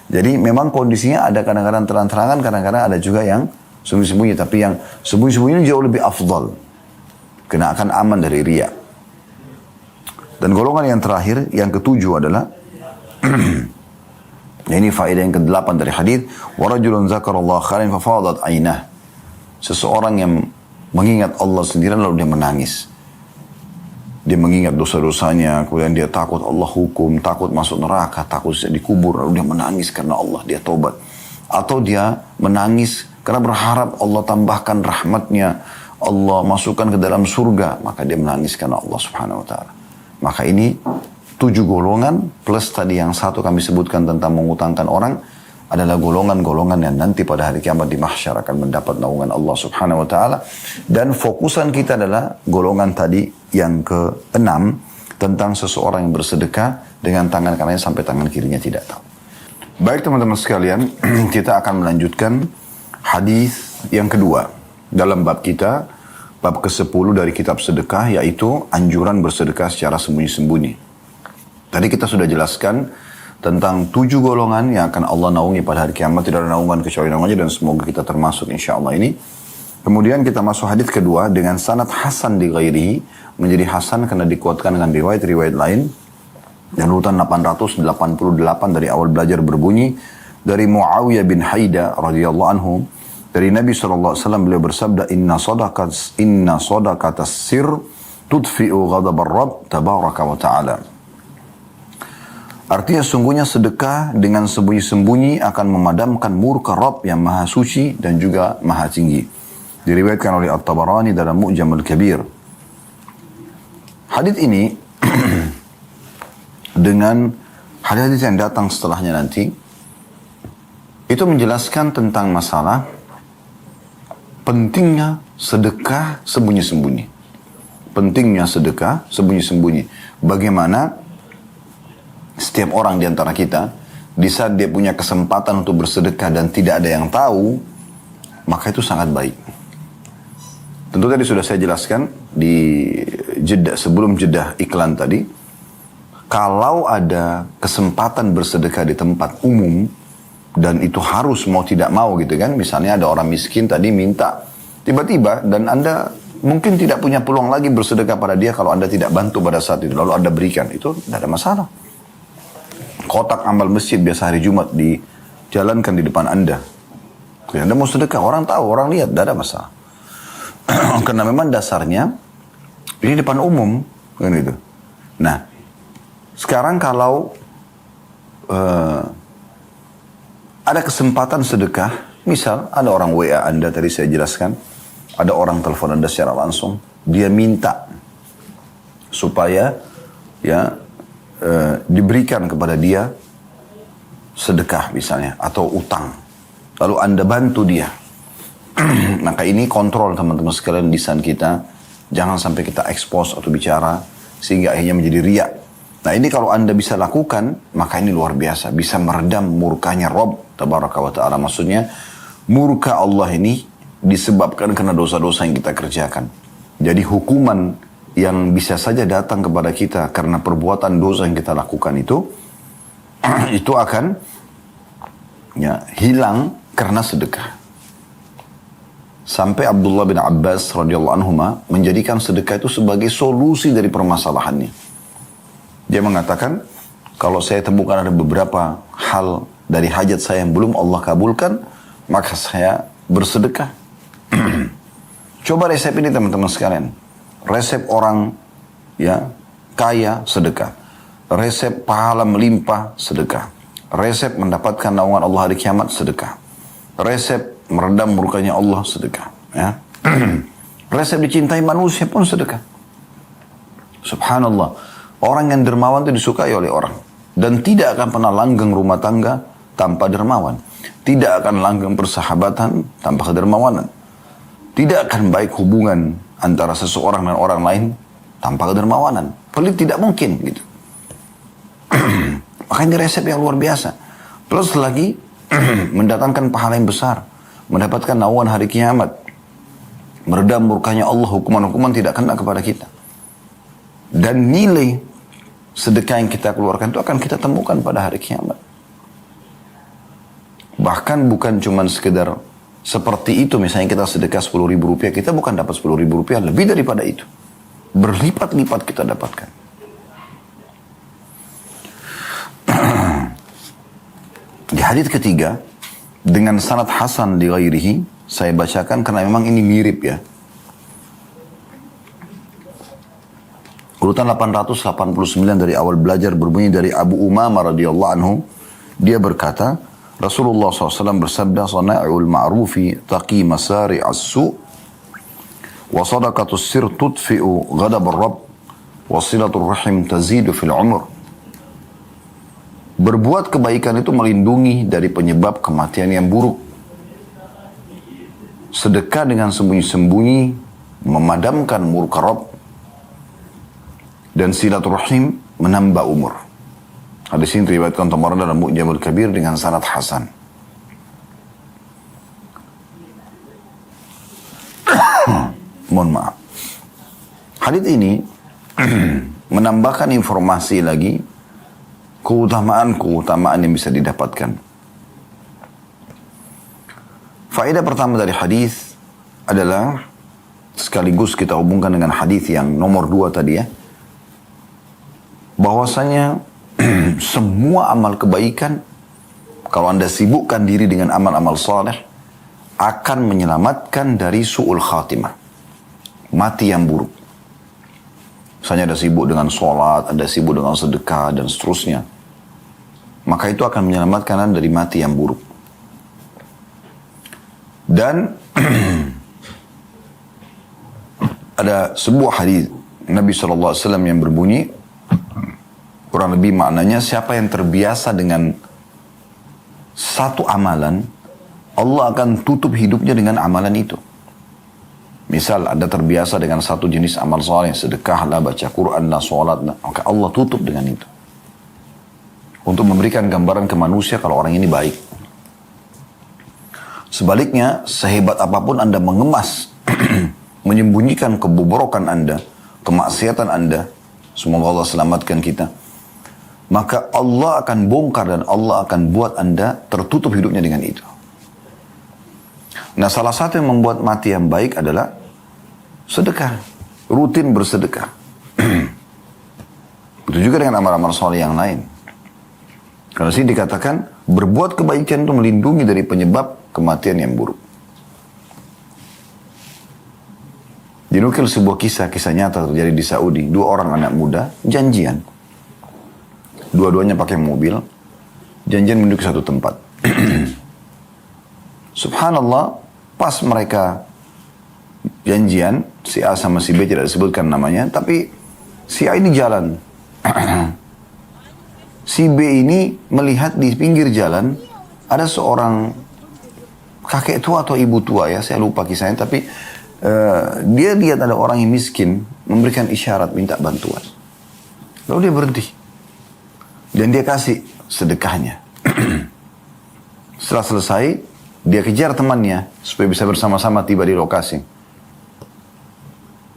Jadi memang kondisinya ada kadang-kadang terang-terangan, kadang-kadang ada juga yang sembunyi-sembunyi. Tapi yang sembunyi-sembunyi jauh lebih afdal. Kena akan aman dari riya. Dan golongan yang terakhir, yang ketujuh adalah ini faedah yang ke-8 dari hadis, wa rajulun zakarallahu khairan fa fadat ainah. Seseorang yang mengingat Allah sendiri lalu dia menangis. Dia mengingat dosa-dosanya, kemudian dia takut Allah hukum, takut masuk neraka, takut dikubur, lalu dia menangis karena Allah, dia tobat. Atau dia menangis karena berharap Allah tambahkan rahmatnya, Allah masukkan ke dalam surga, maka dia menangis karena Allah subhanahu wa ta'ala. Maka ini 7 golongan plus tadi yang satu kami sebutkan tentang mengutangkan orang adalah golongan-golongan yang nanti pada hari kiamat di mahsyar akan mendapat naungan Allah subhanahu wa ta'ala. Dan fokusan kita adalah golongan tadi yang ke-6 tentang seseorang yang bersedekah dengan tangan kanannya sampai tangan kirinya tidak tahu. Baik teman-teman sekalian, kita akan melanjutkan hadis yang kedua dalam bab kita, bab ke-10 dari kitab sedekah, yaitu anjuran bersedekah secara sembunyi-sembunyi. Tadi kita sudah jelaskan tentang 7 golongan yang akan Allah naungi pada hari kiamat. Tidak ada naungan kecuali naungannya dan semoga kita termasuk insya Allah ini. Kemudian kita masuk hadis kedua dengan sanad hasan di ghairihi. Menjadi hasan karena dikuatkan dengan riwayat-riwayat lain. Dan urutan 888 dari awal belajar berbunyi. Dari Muawiyah bin Haida radhiyallahu anhu. Dari Nabi SAW beliau bersabda, Inna sadaqatas sir tudfi'u ghadabar Rabb tabaraka wa ta'ala. Artinya sungguhnya sedekah dengan sembunyi-sembunyi akan memadamkan murka Rabb yang maha suci dan juga maha tinggi. Diriwayatkan oleh At-Tabarani dalam Mu'jam Al-Kabir. Hadits ini dengan Hadis yang datang setelahnya nanti, itu menjelaskan tentang masalah pentingnya sedekah sembunyi-sembunyi. Pentingnya sedekah sembunyi-sembunyi. Bagaimana setiap orang di antara kita, di saat dia punya kesempatan untuk bersedekah dan tidak ada yang tahu, maka itu sangat baik. Tentu tadi sudah saya jelaskan di jeda, sebelum jeda iklan tadi, kalau ada kesempatan bersedekah di tempat umum, dan itu harus mau tidak mau gitu kan, misalnya ada orang miskin tadi minta, tiba-tiba, dan Anda mungkin tidak punya peluang lagi bersedekah pada dia kalau Anda tidak bantu pada saat itu, lalu Anda berikan, itu tidak ada masalah. Kotak amal masjid biasa hari Jumat dijalankan di depan Anda. Anda mau sedekah, orang tahu, orang lihat, tidak ada masalah. Karena memang dasarnya ini depan umum, kan gitu. Nah, sekarang kalau ada kesempatan sedekah, misal ada orang WA Anda tadi saya jelaskan, ada orang telepon Anda secara langsung, dia minta supaya ya diberikan kepada dia sedekah misalnya atau utang, lalu Anda bantu dia. Maka ini kontrol teman-teman sekalian lisan kita, jangan sampai kita expose atau bicara sehingga akhirnya menjadi riak. Nah ini kalau Anda bisa lakukan, maka ini luar biasa, bisa meredam murkanya Rabb Tabaraka wa Ta'ala. Maksudnya murka Allah ini disebabkan karena dosa-dosa yang kita kerjakan. Jadi hukuman yang bisa saja datang kepada kita karena perbuatan dosa yang kita lakukan itu akan ya, hilang karena sedekah. Sampai Abdullah bin Abbas radhiyallahu anhuma menjadikan sedekah itu sebagai solusi dari permasalahannya. Dia mengatakan, kalau saya temukan ada beberapa hal dari hajat saya yang belum Allah kabulkan, maka saya bersedekah. Coba resep ini teman-teman sekalian. Resep orang ya kaya, sedekah. Resep pahala melimpah, sedekah. Resep mendapatkan naungan Allah hari kiamat, sedekah. Resep meredam murkanya Allah, sedekah. Ya. Resep dicintai manusia pun sedekah. Subhanallah. Orang yang dermawan itu disukai oleh orang. Dan tidak akan pernah langgeng rumah tangga tanpa dermawan. Tidak akan langgeng persahabatan tanpa kedermawanan. Tidak akan baik hubungan antara seseorang dan orang lain tanpa kedermawanan. Pelit tidak mungkin gitu. Makanya resep yang luar biasa. Plus lagi mendatangkan pahala yang besar. Mendapatkan naungan hari kiamat. Meredam murkanya Allah, hukuman-hukuman tidak kena kepada kita. Dan nilai sedekah yang kita keluarkan itu akan kita temukan pada hari kiamat. Bahkan bukan cuma sekedar seperti itu, misalnya kita sedekah 10.000 rupiah, kita bukan dapat 10.000 rupiah, lebih daripada itu. Berlipat-lipat kita dapatkan. Di hadits ketiga, dengan sanad hasan di ghairihi, saya bacakan karena memang ini mirip ya. Urutan 889 dari awal belajar berbunyi dari Abu Umamah radhiyallahu anhu. Dia berkata, Rasulullah SAW bersabda, "Sana'ul ma'rufi taqi masari as-su' wa sadaqatus sir tudfi'u ghadab ar-rabb wa silatul rahim tazidu fil umur." Berbuat kebaikan itu melindungi dari penyebab kematian yang buruk. Sedekah dengan sembunyi-sembunyi memadamkan murka Rabb. Dan silaturahim menambah umur. Hadis ini diriwayatkan Tabarani dalam Mu'jamul Kabir dengan sanad hasan. Mohon maaf. Hadis ini menambahkan informasi lagi keutamaan yang bisa didapatkan. Faedah pertama dari hadis adalah sekaligus kita hubungkan dengan hadis yang nomor 2 tadi ya. Bahwasanya semua amal kebaikan, kalau Anda sibukkan diri dengan amal-amal saleh, akan menyelamatkan dari su'ul khatimah. Mati yang buruk. Misalnya Anda sibuk dengan sholat, Anda sibuk dengan sedekah, dan seterusnya. Maka itu akan menyelamatkan Anda dari mati yang buruk. Dan ada sebuah hadis Nabi SAW yang berbunyi, Kurang lebih maknanya siapa yang terbiasa dengan satu amalan, Allah akan tutup hidupnya dengan amalan itu. Misal Anda terbiasa dengan satu jenis amal saleh, sedekahlah, baca Quran lah, sholat lah, maka Allah tutup dengan itu. Untuk memberikan gambaran ke manusia kalau orang ini baik. Sebaliknya, sehebat apapun Anda mengemas, menyembunyikan kebobrokan Anda, kemaksiatan Anda, semoga Allah selamatkan kita, maka Allah akan bongkar dan Allah akan buat Anda tertutup hidupnya dengan itu. Nah, salah satu yang membuat mati yang baik adalah sedekah. Rutin bersedekah. Begitu juga dengan amal-amal soleh yang lain. Karena sini dikatakan, berbuat kebaikan itu melindungi dari penyebab kematian yang buruk. Dinukil sebuah kisah nyata terjadi di Saudi. 2 orang anak muda janjian. Dua-duanya pakai mobil. Janjian menuju ke satu tempat. Subhanallah, pas mereka janjian, si A sama si B tidak disebutkan namanya, tapi si A ini jalan. Si B ini melihat di pinggir jalan ada seorang kakek tua atau ibu tua, ya saya lupa kisahnya, tapi dia lihat ada orang yang miskin memberikan isyarat minta bantuan. Lalu dia berhenti dan dia kasih sedekahnya. Setelah selesai, dia kejar temannya supaya bisa bersama-sama tiba di lokasi.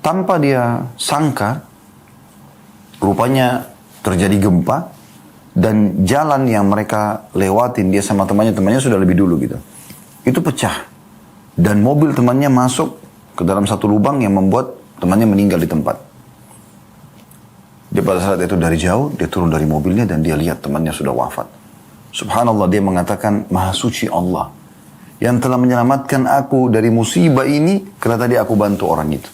Tanpa dia sangka, rupanya terjadi gempa dan jalan yang mereka lewatin, dia sama temannya sudah lebih dulu gitu. Itu pecah dan mobil temannya masuk ke dalam satu lubang yang membuat temannya meninggal di tempat. Dia pada saat itu dari jauh, dia turun dari mobilnya dan dia lihat temannya sudah wafat. Subhanallah, dia mengatakan, Maha Suci Allah yang telah menyelamatkan aku dari musibah ini karena tadi aku bantu orang itu.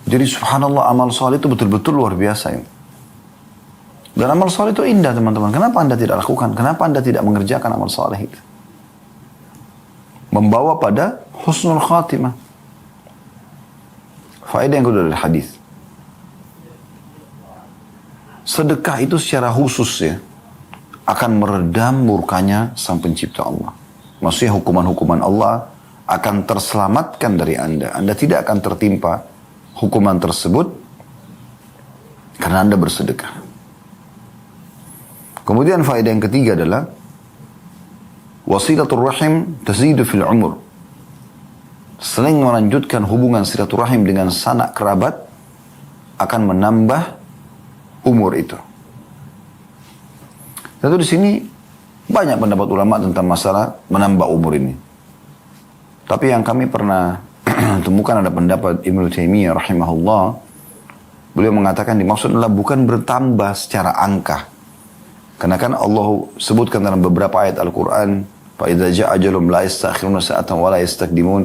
Jadi subhanallah, amal soleh itu betul-betul luar biasa. Dan amal soleh itu indah teman-teman. Kenapa Anda tidak lakukan? Kenapa Anda tidak mengerjakan amal soleh itu? Membawa pada husnul khatimah. Faedah yang kedua dari hadis. Sedekah itu secara khusus ya akan meredam murkanya sang pencipta Allah. Maksudnya hukuman-hukuman Allah akan terselamatkan dari Anda. Anda tidak akan tertimpa hukuman tersebut karena Anda bersedekah. Kemudian faedah yang ketiga adalah wasilatul rahim tazidu fil umur. Selain melanjutkan hubungan silaturahim dengan sanak kerabat akan menambah umur itu. Tentu di sini banyak pendapat ulama tentang masalah menambah umur ini. Tapi yang kami pernah temukan ada pendapat Ibnu Taimiyah rahimahullah. Beliau mengatakan dimaksud adalah bukan bertambah secara angka. Karena kan Allah sebutkan dalam beberapa ayat Al-Quran, فَإِذَا جَاءَ أَجَلُهُمْ لَا يَسْتَأْخِرُونَ سَاعَةً وَلَا يَسْتَقْدِمُونَ.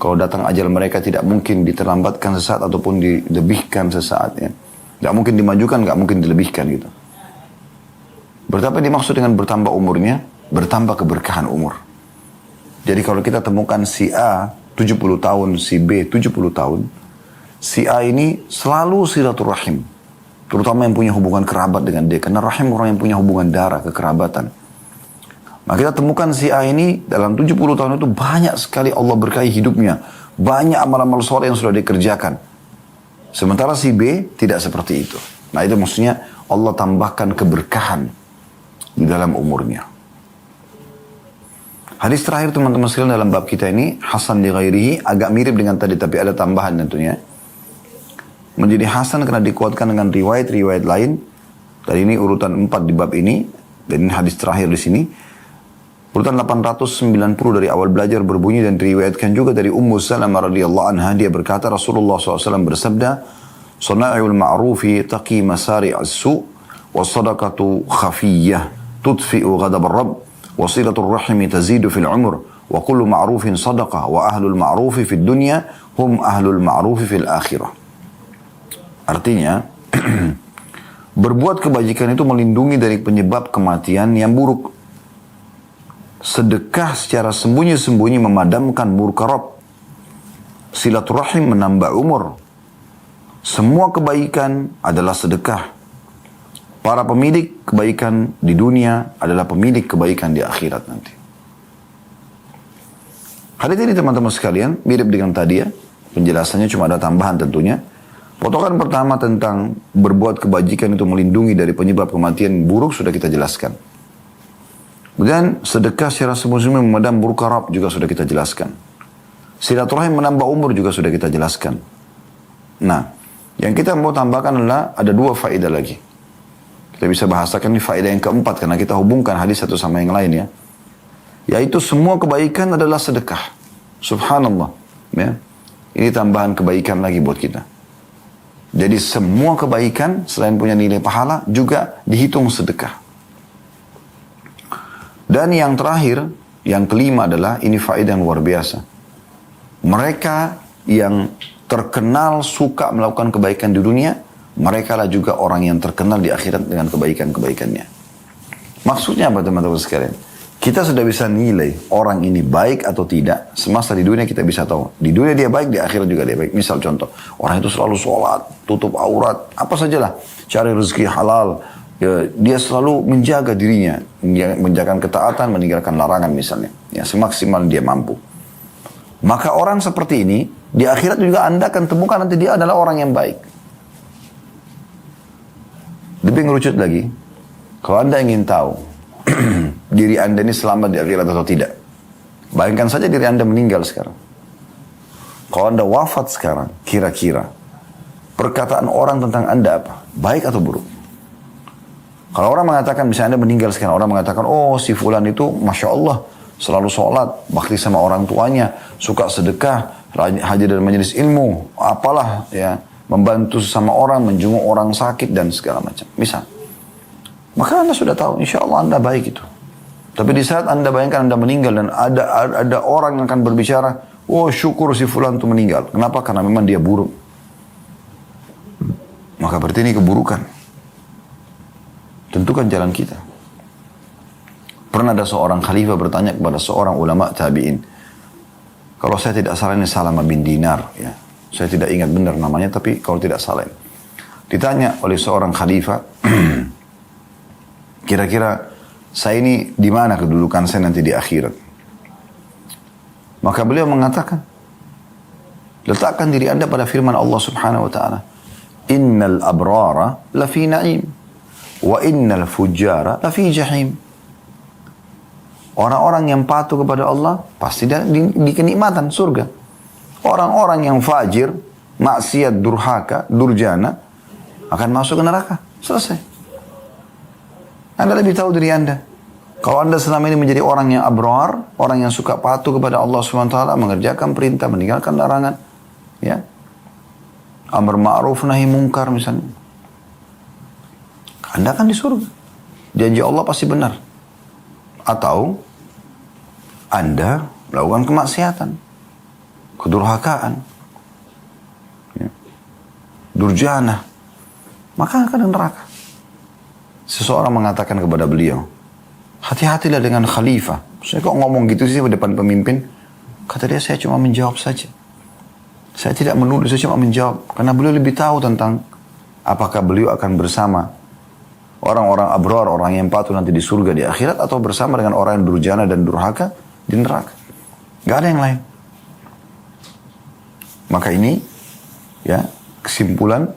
Kalau datang ajal mereka tidak mungkin diterlambatkan sesaat ataupun dilebihkan sesaat. Ya. Tidak mungkin dimajukan, tidak mungkin dilebihkan gitu. Berapa dimaksud dengan bertambah umurnya? Bertambah keberkahan umur. Jadi kalau kita temukan si A 70 tahun, si B 70 tahun, si A ini selalu silaturahim. Terutama yang punya hubungan kerabat dengan dia. Karena rahim orang yang punya hubungan darah, kekerabatan. Maka kita temukan si A ini dalam 70 tahun itu banyak sekali Allah berkahi hidupnya. Banyak amal-amal soleh yang sudah dikerjakan. Sementara si B tidak seperti itu. Nah itu maksudnya Allah tambahkan keberkahan di dalam umurnya. Hadis terakhir teman-teman sekalian dalam bab kita ini, Hasan li ghairihi, agak mirip dengan tadi tapi ada tambahan tentunya. Menjadi Hasan karena dikuatkan dengan riwayat-riwayat lain. Dan ini urutan 4 di bab ini. Dan ini hadis terakhir di sini. Urutan 890 dari awal belajar berbunyi dan diriwayatkan juga dari Ummu Salamah radhiyallahu anha. Dia berkata Rasulullah SAW bersabda, "Sana'iul ma'rufi taqi masari'as su' wa sadaqatu khafiyyah tudfi'u ghadab ar-rabb wa silatul rahimi tazidu fil umr wa kullu ma'rufin sadaqah wa ahlul ma'rufi fid dunya hum ahlul ma'rufi fil akhirah." Artinya, berbuat kebajikan itu melindungi dari penyebab kematian yang buruk. Sedekah secara sembunyi-sembunyi memadamkan murka Rabb. Silaturahim menambah umur. Semua kebaikan adalah sedekah. Para pemilik kebaikan di dunia adalah pemilik kebaikan di akhirat nanti. Hadis ini teman-teman sekalian mirip dengan tadi ya. Penjelasannya cuma ada tambahan tentunya. Potongan pertama tentang berbuat kebajikan itu melindungi dari penyebab kematian buruk sudah kita jelaskan. Kemudian sedekah secara semu-semu memadam buruk karab juga sudah kita jelaskan. Silaturahim menambah umur juga sudah kita jelaskan. Nah, yang kita mau tambahkan adalah ada 2 faedah lagi. Kita bisa bahasakan ini faedah yang keempat karena kita hubungkan hadis satu sama yang lain ya. Yaitu semua kebaikan adalah sedekah. Subhanallah. Ya. Ini tambahan kebaikan lagi buat kita. Jadi semua kebaikan selain punya nilai pahala juga dihitung sedekah. Dan yang terakhir, yang kelima adalah ini faedah yang luar biasa. Mereka yang terkenal suka melakukan kebaikan di dunia, mereka lah juga orang yang terkenal di akhirat dengan kebaikan-kebaikannya. Maksudnya apa teman-teman sekalian? Kita sudah bisa nilai orang ini baik atau tidak. Semasa di dunia kita bisa tahu. Di dunia dia baik, di akhirat juga dia baik. Misal contoh, orang itu selalu sholat, tutup aurat, apa sajalah. Cari rezeki halal. Ya, dia selalu menjaga dirinya. Menjaga ketaatan, meninggalkan larangan misalnya. Ya, semaksimal dia mampu. Maka orang seperti ini, di akhirat juga Anda akan temukan nanti dia adalah orang yang baik. Lebih ngerucut lagi, kalau Anda ingin tahu diri Anda ini selamat di akhirat atau tidak, bayangkan saja diri Anda meninggal sekarang. Kalau Anda wafat sekarang, kira-kira perkataan orang tentang Anda apa? Baik atau buruk? Kalau orang mengatakan, misalnya Anda meninggal sekarang, orang mengatakan, oh si fulan itu Masya Allah, selalu sholat, bakti sama orang tuanya, suka sedekah, hadir dalam majelis ilmu, apalah ya, membantu sesama orang, menjenguk orang sakit dan segala macam. Misal. Maka Anda sudah tahu, insya Allah Anda baik itu. Tapi di saat Anda bayangkan Anda meninggal dan ada orang yang akan berbicara, oh syukur si fulan itu meninggal. Kenapa? Karena memang dia buruk. Maka berarti ini keburukan. Tentukan jalan kita. Pernah ada seorang khalifah bertanya kepada seorang ulama tabi'in. Kalau saya tidak salah ini Salamah bin Dinar. Ya. Saya tidak ingat benar namanya, tapi kalau tidak salah. Ditanya oleh seorang khalifah, kira-kira saya ini di mana kedudukan saya nanti di akhirat? Maka beliau mengatakan, letakkan diri Anda pada firman Allah Subhanahu wa taala. Innal abrara lafi na'im wa innal fujjara lafi jahim. Orang-orang yang patuh kepada Allah pasti di kenikmatan surga. Orang-orang yang fajir, maksiat, durhaka, durjana akan masuk ke neraka. Selesai. Anda lebih tahu diri Anda. Kalau Anda selama ini menjadi orang yang abrar, orang yang suka patuh kepada Allah SWT, mengerjakan perintah, meninggalkan larangan, ya, amar ma'ruf nahi mungkar misalnya, Anda akan di surga. Janji Allah pasti benar. Atau Anda melakukan kemaksiatan, kedurhakaan, ya, durjana, maka akan neraka. Seseorang mengatakan kepada beliau, hati-hatilah dengan khalifah. Saya kok ngomong gitu sih di depan pemimpin? Kata dia, saya cuma menjawab saja. Saya tidak menulis, saya cuma menjawab. Karena beliau lebih tahu tentang apakah beliau akan bersama orang-orang abrar, orang yang patuh nanti di surga di akhirat, atau bersama dengan orang yang durjana dan durhaka di neraka. Gak ada yang lain. Maka ini ya kesimpulan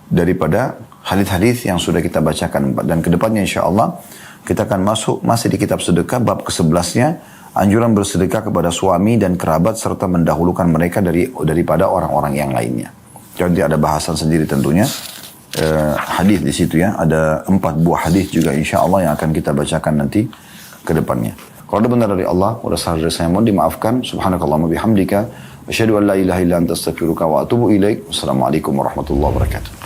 daripada hadis-hadis yang sudah kita bacakan. Dan kedepannya insya Allah kita akan masih di kitab sedekah bab ke-11-nya, anjuran bersedekah kepada suami dan kerabat serta mendahulukan mereka daripada orang-orang yang lainnya. Jadi ada bahasan sendiri tentunya. Hadis di situ ya, ada 4 buah hadis juga insya Allah yang akan kita bacakan nanti ke depannya. Kalau ada benar dari Allah, kalau salah dari saya mohon dimaafkan. Subhanakallahumma bihamdika, asyhadu an la ilaha illa anta astaghfiruka wa atubu ilaik. Wassalamualaikum warahmatullahi wabarakatuh.